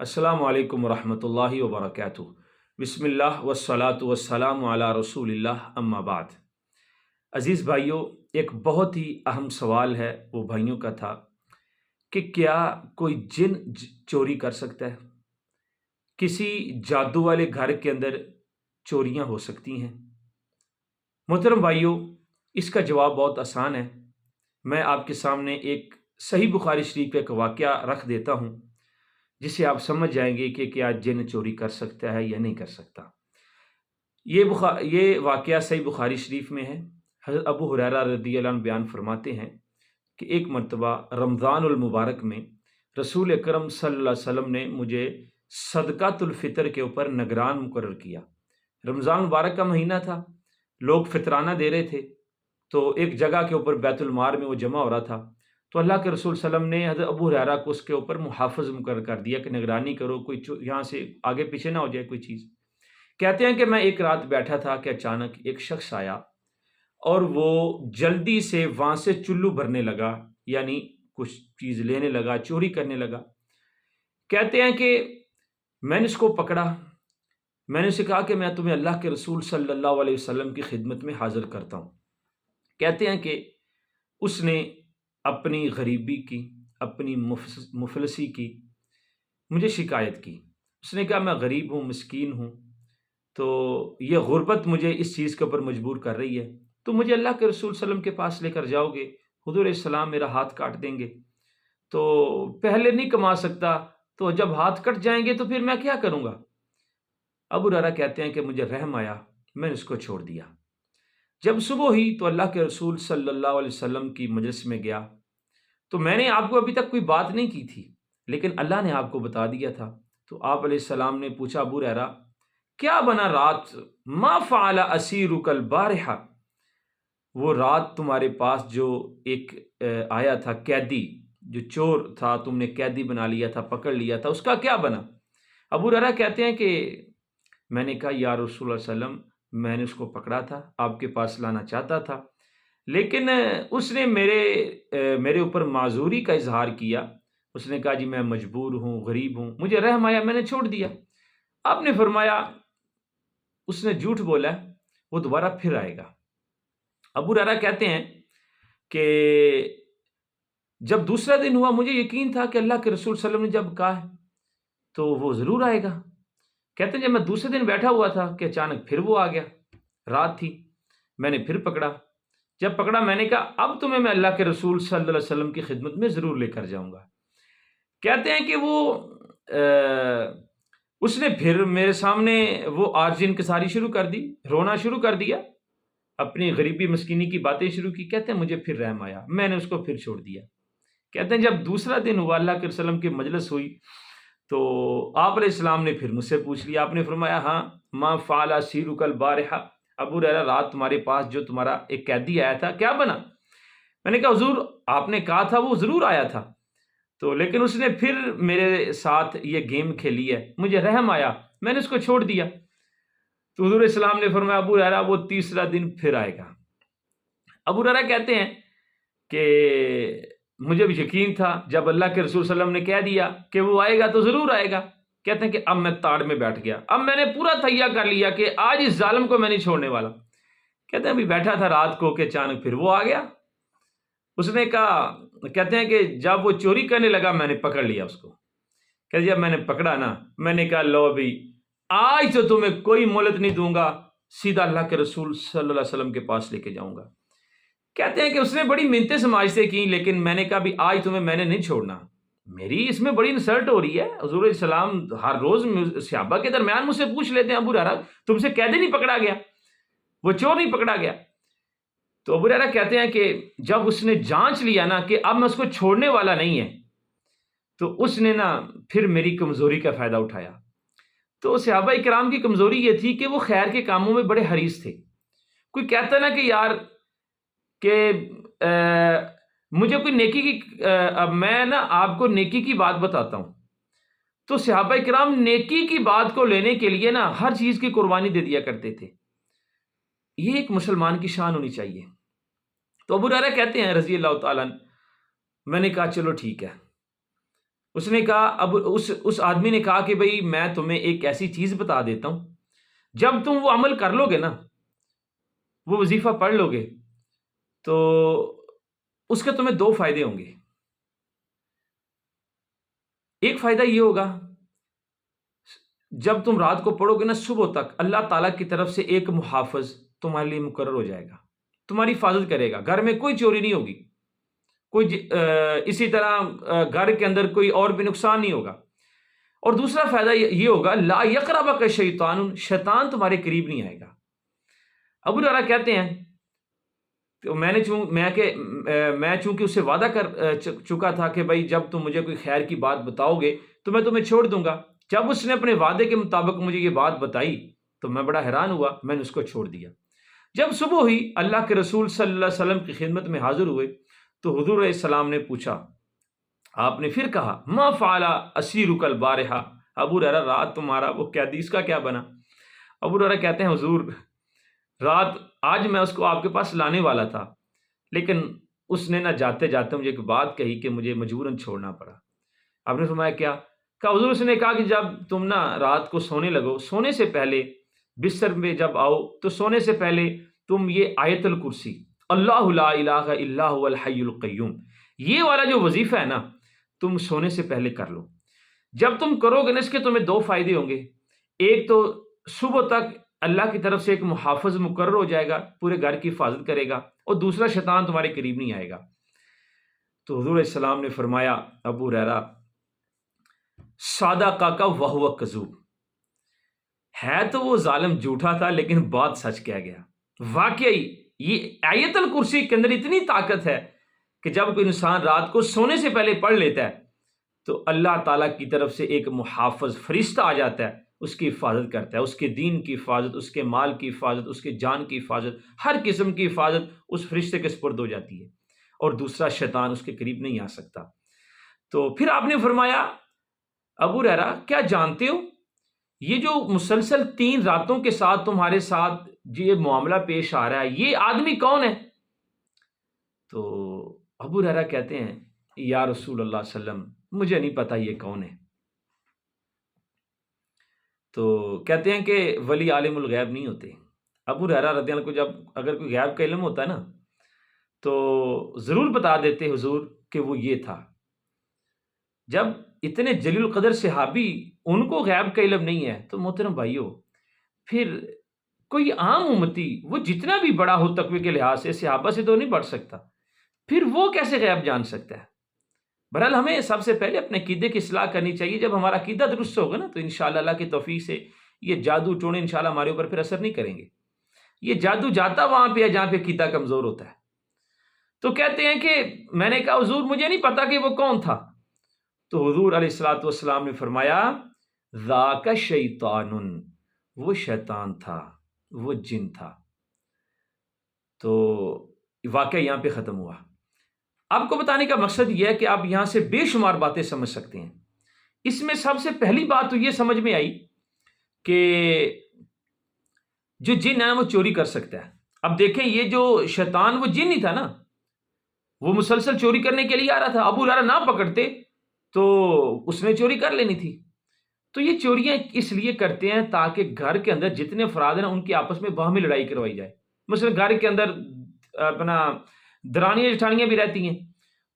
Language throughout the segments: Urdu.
السلام علیکم ورحمۃ اللہ وبرکاتہ۔ بسم اللہ والصلاۃ والسلام علی رسول اللہ، اما بعد۔ عزیز بھائیوں، ایک بہت ہی اہم سوال ہے، وہ بھائیوں کا تھا کہ کیا کوئی جن چوری کر سکتا ہے؟ کسی جادو والے گھر کے اندر چوریاں ہو سکتی ہیں؟ محترم بھائیوں، اس کا جواب بہت آسان ہے۔ میں آپ کے سامنے ایک صحیح بخاری شریف کا ایک واقعہ رکھ دیتا ہوں، جسے آپ سمجھ جائیں گے کہ کیا جن چوری کر سکتا ہے یا نہیں کر سکتا۔ یہ واقعہ صحیح بخاری شریف میں ہے۔ حضرت ابو ہریرہ رضی اللہ عنہ بیان فرماتے ہیں کہ ایک مرتبہ رمضان المبارک میں رسول اکرم صلی اللہ علیہ وسلم نے مجھے صدقۃ الفطر کے اوپر نگران مقرر کیا۔ رمضان مبارک کا مہینہ تھا، لوگ فطرانہ دے رہے تھے، تو ایک جگہ کے اوپر بیت المال میں وہ جمع ہو رہا تھا، تو اللہ کے رسول صلی اللہ علیہ وسلم نے حضرت ابو ہریرہ کو اس کے اوپر محافظ مقرر کر دیا کہ نگرانی کرو، کوئی یہاں سے آگے پیچھے نہ ہو جائے کوئی چیز۔ کہتے ہیں کہ میں ایک رات بیٹھا تھا کہ اچانک ایک شخص آیا اور وہ جلدی سے وہاں سے چلو بھرنے لگا، یعنی کچھ چیز لینے لگا، چوری کرنے لگا۔ کہتے ہیں کہ میں نے اس کو پکڑا، میں نے اسے کہا کہ میں تمہیں اللہ کے رسول صلی اللہ علیہ وسلم کی خدمت میں حاضر کرتا ہوں۔ کہتے ہیں کہ اس نے اپنی غریبی کی، اپنی مفلسی کی، مجھے شکایت کی۔ اس نے کہا میں غریب ہوں، مسکین ہوں، تو یہ غربت مجھے اس چیز کے اوپر مجبور کر رہی ہے، تو مجھے اللہ کے رسول صلی اللہ علیہ وسلم کے پاس لے کر جاؤ گے، حضور علیہ السلام میرا ہاتھ کاٹ دیں گے، تو پہلے نہیں کما سکتا، تو جب ہاتھ کٹ جائیں گے تو پھر میں کیا کروں گا؟ ابو ہریرہ کہتے ہیں کہ مجھے رحم آیا، میں نے اس کو چھوڑ دیا۔ جب صبح ہوئی تو اللہ کے رسول صلی اللہ علیہ وسلم کی مجلس میں گیا، تو میں نے آپ کو ابھی تک کوئی بات نہیں کی تھی، لیکن اللہ نے آپ کو بتا دیا تھا۔ تو آپ علیہ السلام نے پوچھا ابو ہریرہ کیا بنا رات؟ ما فعل اسیرک البارحہ، وہ رات تمہارے پاس جو ایک آیا تھا قیدی، جو چور تھا، تم نے قیدی بنا لیا تھا، پکڑ لیا تھا، اس کا کیا بنا؟ ابو ہریرہ کہتے ہیں کہ میں نے کہا یا رسول اللہ صلی اللہ علیہ وسلم، میں نے اس کو پکڑا تھا، آپ کے پاس لانا چاہتا تھا، لیکن اس نے میرے اوپر معذوری کا اظہار کیا۔ اس نے کہا جی میں مجبور ہوں، غریب ہوں، مجھے رحم آیا، میں نے چھوڑ دیا۔ آپ نے فرمایا اس نے جھوٹ بولا ہے، وہ دوبارہ پھر آئے گا۔ ابو ہریرہ کہتے ہیں کہ جب دوسرا دن ہوا مجھے یقین تھا کہ اللہ کے رسول صلی اللہ علیہ وسلم نے جب کہا ہے تو وہ ضرور آئے گا۔ کہتے ہیں جب میں دوسرے دن بیٹھا ہوا تھا کہ اچانک پھر وہ آ گیا، رات تھی، میں نے پھر پکڑا۔ جب پکڑا میں نے کہا اب تمہیں میں اللہ کے رسول صلی اللہ علیہ وسلم کی خدمت میں ضرور لے کر جاؤں گا۔ کہتے ہیں کہ وہ اس نے پھر میرے سامنے وہ عارضی انکساری شروع کر دی، رونا شروع کر دیا، اپنی غریبی مسکینی کی باتیں شروع کی۔ کہتے ہیں مجھے پھر رحم آیا، میں نے اس کو پھر چھوڑ دیا۔ کہتے ہیں جب دوسرا دن ہوا، اللہ کے وسلم کی مجلس ہوئی، تو آپ علیہ السلام نے پھر مجھ سے پوچھ لیا۔ آپ نے فرمایا ہاں ما فعل اسیرک البارحہ، ابو ہریرہ رات تمہارے پاس جو تمہارا ایک قیدی آیا تھا کیا بنا؟ میں نے کہا حضور آپ نے کہا تھا وہ ضرور آیا تھا، تو لیکن اس نے پھر میرے ساتھ یہ گیم کھیلی ہے، مجھے رحم آیا، میں نے اس کو چھوڑ دیا۔ تو حضور السلام نے فرمایا ابو ہریرہ وہ تیسرا دن پھر آئے گا۔ ابو ہریرہ کہتے ہیں کہ مجھے بھی یقین تھا، جب اللہ کے رسول صلی اللہ علیہ وسلم نے کہہ دیا کہ وہ آئے گا تو ضرور آئے گا۔ کہتے ہیں کہ اب میں تاڑ میں بیٹھ گیا، اب میں نے پورا تہیا کر لیا کہ آج اس ظالم کو میں نہیں چھوڑنے والا۔ کہتے ہیں ابھی بیٹھا تھا رات کو کہ اچانک پھر وہ آ گیا۔ اس نے کہا، کہتے ہیں کہ جب وہ چوری کرنے لگا میں نے پکڑ لیا اس کو۔ کہ جب میں نے پکڑا نا، میں نے کہا لو بھی آج تو تمہیں کوئی مہلت نہیں دوں گا، سیدھا اللہ کے رسول صلی اللہ علیہ وسلم کے پاس لے کے جاؤں گا۔ کہتے ہیں کہ اس نے بڑی منتیں سماجتیں کی، لیکن میں نے کہا بھی آج تمہیں میں نے نہیں چھوڑنا، میری اس میں بڑی انسلٹ ہو رہی ہے۔ حضور علیہ السلام ہر روز صحابہ کے درمیان مجھ سے پوچھ لیتے ہیں ابو ہریرہ تم سے قیدی نہیں پکڑا گیا، وہ چور نہیں پکڑا گیا؟ تو ابو ہریرہ کہتے ہیں کہ جب اس نے جانچ لیا نا کہ اب میں اس کو چھوڑنے والا نہیں ہے، تو اس نے نا پھر میری کمزوری کا فائدہ اٹھایا۔ تو صحابہ کرام کی کمزوری یہ تھی کہ وہ خیر کے کاموں میں بڑے حریص تھے۔ کوئی کہتا نا کہ یار کہ مجھے کوئی نیکی کی اب میں نا آپ کو نیکی کی بات بتاتا ہوں، تو صحابہ کرام نیکی کی بات کو لینے کے لیے نا ہر چیز کی قربانی دے دیا کرتے تھے۔ یہ ایک مسلمان کی شان ہونی چاہیے۔ تو ابو ہریرہ کہتے ہیں رضی اللہ تعالیٰ عنہ، میں نے کہا چلو ٹھیک ہے۔ اس نے کہا، اب اس آدمی نے کہا کہ بھئی میں تمہیں ایک ایسی چیز بتا دیتا ہوں، جب تم وہ عمل کر لو گے نا، وہ وظیفہ پڑھ لو گے، تو اس کے تمہیں دو فائدے ہوں گے۔ ایک فائدہ یہ ہوگا، جب تم رات کو پڑھو گے نا، صبح تک اللہ تعالیٰ کی طرف سے ایک محافظ تمہارے لیے مقرر ہو جائے گا، تمہاری حفاظت کرے گا، گھر میں کوئی چوری نہیں ہوگی، اسی طرح گھر کے اندر کوئی اور بھی نقصان نہیں ہوگا۔ اور دوسرا فائدہ یہ ہوگا، لا یقربک شیطان، شیطان تمہارے قریب نہیں آئے گا۔ ابو ہریرہ کہتے ہیں تو میں چونکہ اسے وعدہ کر چکا تھا کہ بھائی جب تم مجھے کوئی خیر کی بات بتاؤ گے تو میں تمہیں چھوڑ دوں گا۔ جب اس نے اپنے وعدے کے مطابق مجھے یہ بات بتائی تو میں بڑا حیران ہوا، میں نے اس کو چھوڑ دیا۔ جب صبح ہوئی، اللہ کے رسول صلی اللہ علیہ وسلم کی خدمت میں حاضر ہوئے تو حضور علیہ السلام نے پوچھا، آپ نے پھر کہا، ما فعل اسیرک البارحہ، ابو ہریرہ رات تمہارا وہ قیدی اس کا کیا بنا؟ ابو ہریرہ کہتے ہیں، حضور رات آج میں اس کو آپ کے پاس لانے والا تھا، لیکن اس نے نہ جاتے جاتے مجھے ایک بات کہی کہ مجھے مجبوراً چھوڑنا پڑا۔ آپ نے فرمایا کیا؟ کہا حضور اس نے کہا کہ جب تم نا رات کو سونے لگو، سونے سے پہلے بستر میں جب آؤ تو سونے سے پہلے تم یہ آیت الکرسی، اللہ لا الہ الا هو الحی القیوم، یہ والا جو وظیفہ ہے نا، تم سونے سے پہلے کر لو۔ جب تم کرو گے نا، اس کے تمہیں دو فائدے ہوں گے۔ ایک تو صبح تک اللہ کی طرف سے ایک محافظ مقرر ہو جائے گا، پورے گھر کی حفاظت کرے گا، اور دوسرا شیطان تمہارے قریب نہیں آئے گا۔ تو حضور علیہ السلام نے فرمایا، ابو ہریرہ صادقک وہو کذوب، ہے تو وہ ظالم جھوٹا تھا لیکن بات سچ کہہ گیا۔ واقعی یہ آیت الکرسی کے اندر اتنی طاقت ہے کہ جب کوئی انسان رات کو سونے سے پہلے پڑھ لیتا ہے تو اللہ تعالیٰ کی طرف سے ایک محافظ فرشتہ آ جاتا ہے، اس کی حفاظت کرتا ہے، اس کے دین کی حفاظت، اس کے مال کی حفاظت، اس کے جان کی حفاظت، ہر قسم کی حفاظت اس فرشتے کے سپرد ہو جاتی ہے، اور دوسرا شیطان اس کے قریب نہیں آ سکتا۔ تو پھر آپ نے فرمایا، ابو ہریرہ کیا جانتے ہو یہ جو مسلسل 3 راتوں کے ساتھ تمہارے ساتھ یہ معاملہ پیش آ رہا ہے، یہ آدمی کون ہے؟ تو ابو ہریرہ کہتے ہیں، یا رسول اللہ صلی اللہ علیہ وسلم مجھے نہیں پتا یہ کون ہے۔ تو کہتے ہیں کہ ولی عالم الغیب نہیں ہوتے۔ ابو ہریرہ رضی اللہ عنہ کو جب اگر کوئی غیب کا علم ہوتا ہے نا تو ضرور بتا دیتے حضور کہ وہ یہ تھا۔ جب اتنے جلیل القدر صحابی ان کو غیب کا علم نہیں ہے تو محترم بھائیو، پھر کوئی عام امتی وہ جتنا بھی بڑا ہو تقوی کے لحاظ سے صحابہ سے تو نہیں بڑھ سکتا، پھر وہ کیسے غیب جان سکتا ہے؟ بہرحال ہمیں سب سے پہلے اپنے عقیدے کی اصلاح کرنی چاہیے۔ جب ہمارا عقیدہ درست ہوگا نا تو انشاءاللہ اللہ کی توفیق سے یہ جادو ٹونے انشاءاللہ ہمارے اوپر پھر اثر نہیں کریں گے۔ یہ جادو جاتا وہاں پہ ہے جہاں پہ عقیدہ کمزور ہوتا ہے۔ تو کہتے ہیں کہ میں نے کہا حضور مجھے نہیں پتا کہ وہ کون تھا۔ تو حضور علیہ الصلوۃ والسلام نے فرمایا، ذاک شیطان، وہ شیطان تھا، وہ جن تھا۔ تو واقعہ یہاں پہ ختم ہوا۔ آپ کو بتانے کا مقصد یہ ہے کہ آپ یہاں سے بے شمار باتیں سمجھ سکتے ہیں۔ اس میں سب سے پہلی بات تو یہ سمجھ میں آئی کہ جو جن ہے وہ چوری کر سکتا ہے۔ اب دیکھیں یہ جو شیطان وہ جن ہی تھا نا، وہ مسلسل چوری کرنے کے لیے آ رہا تھا۔ ابو ہریرہ نہ پکڑتے تو اس نے چوری کر لینی تھی۔ تو یہ چوریاں اس لیے کرتے ہیں تاکہ گھر کے اندر جتنے افراد ہیں ان کی آپس میں باہمی لڑائی کروائی جائے۔ مثلا گھر کے اندر اپنا درانیاں جٹھانیاں بھی رہتی ہیں،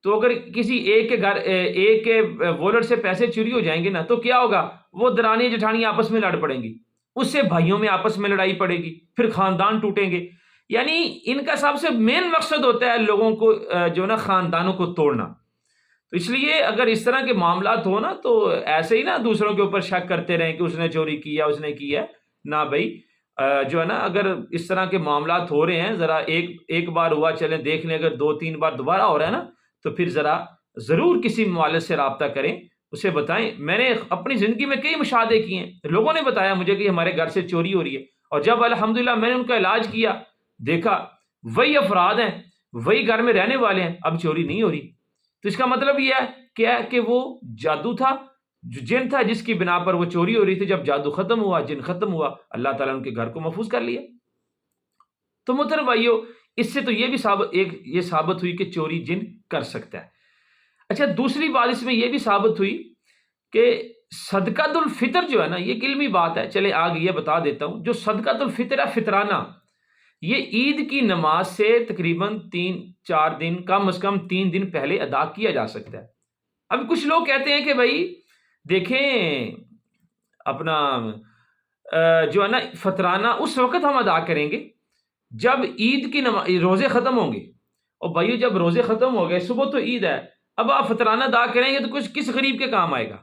تو اگر کسی ایک کے والٹ سے پیسے چوری ہو جائیں گے نا تو کیا ہوگا، وہ درانیاں جٹھانیاں آپس میں لڑ پڑیں گی، اس سے بھائیوں میں آپس میں لڑائی پڑے گی، پھر خاندان ٹوٹیں گے۔ یعنی ان کا سب سے مین مقصد ہوتا ہے لوگوں کو جو نا خاندانوں کو توڑنا۔ تو اس لیے اگر اس طرح کے معاملات ہو نا تو ایسے ہی نا دوسروں کے اوپر شک کرتے رہیں کہ اس نے چوری کیا، اس نے کیا نہ بھائی، جو ہے نا اگر اس طرح کے معاملات ہو رہے ہیں، ذرا ایک بار ہوا چلیں دیکھ لیں، اگر 2-3 بار دوبارہ ہو رہا ہے نا تو پھر ذرا ضرور کسی معالج سے رابطہ کریں، اسے بتائیں۔ میں نے اپنی زندگی میں کئی مشاہدے کیے ہیں، لوگوں نے بتایا مجھے کہ ہمارے گھر سے چوری ہو رہی ہے، اور جب الحمدللہ میں نے ان کا علاج کیا، دیکھا وہی افراد ہیں، وہی گھر میں رہنے والے ہیں، اب چوری نہیں ہو رہی۔ تو اس کا مطلب یہ ہے کیا کہ وہ جادو تھا، جو جن تھا جس کی بنا پر وہ چوری ہو رہی تھی۔ جب جادو ختم ہوا، جن ختم ہوا، اللہ تعالیٰ نے ان کے گھر کو محفوظ کر لیا۔ تو محترم بھائیو، اس سے تو یہ بھی ثابت ہوئی کہ چوری جن کر سکتا ہے۔ اچھا، دوسری بات اس میں یہ بھی ثابت ہوئی کہ صدقۃ الفطر جو ہے نا، یہ ایک علمی بات ہے، چلے آگے یہ بتا دیتا ہوں. جو صدقۃ الفطر ہے، فطرانہ، یہ عید کی نماز سے تقریباً 3-4 دن، کم از کم 3 دن پہلے ادا کیا جا سکتا ہے. اب کچھ لوگ کہتے ہیں کہ بھائی دیکھیں اپنا جو ہے نا فطرانہ اس وقت ہم ادا کریں گے جب عید کی روزے ختم ہوں گے. اور بھائیو جب روزے ختم ہو گئے، صبح تو عید ہے، اب آپ فطرانہ ادا کریں گے تو کچھ کس غریب کے کام آئے گا؟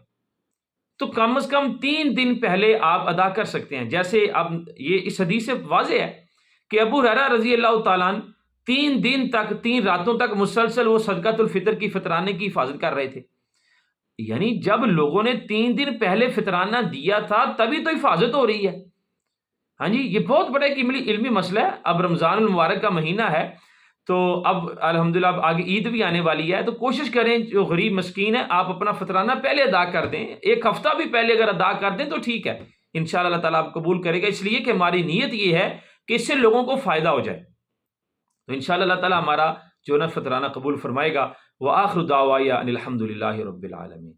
تو کم از کم 3 دن پہلے آپ ادا کر سکتے ہیں. جیسے اب یہ اس حدیث سے واضح ہے کہ ابو ہریرہ رضی اللہ تعالیٰ عنہ 3 دن تک، 3 راتوں تک مسلسل وہ صدقۃ الفطر کی، فطرانے کی حفاظت کر رہے تھے. یعنی جب لوگوں نے 3 دن پہلے فطرانہ دیا تھا تبھی تو حفاظت ہو رہی ہے. ہاں جی، یہ بہت بڑا ایک علمی مسئلہ ہے. اب رمضان المبارک کا مہینہ ہے، تو اب الحمدللہ اب آگے عید بھی آنے والی ہے، تو کوشش کریں جو غریب مسکین ہے آپ اپنا فطرانہ پہلے ادا کر دیں. 1 ہفتہ بھی پہلے اگر ادا کر دیں تو ٹھیک ہے، انشاءاللہ اللہ تعالیٰ آپ قبول کرے گا. اس لیے کہ ہماری نیت یہ ہے کہ اس سے لوگوں کو فائدہ ہو جائے. تو انشاءاللہ اللہ تعالیٰ ہمارا جو نا فطرانہ قبول فرمائے گا. وآخر دعوایا ان الحمد للہ رب العالمین.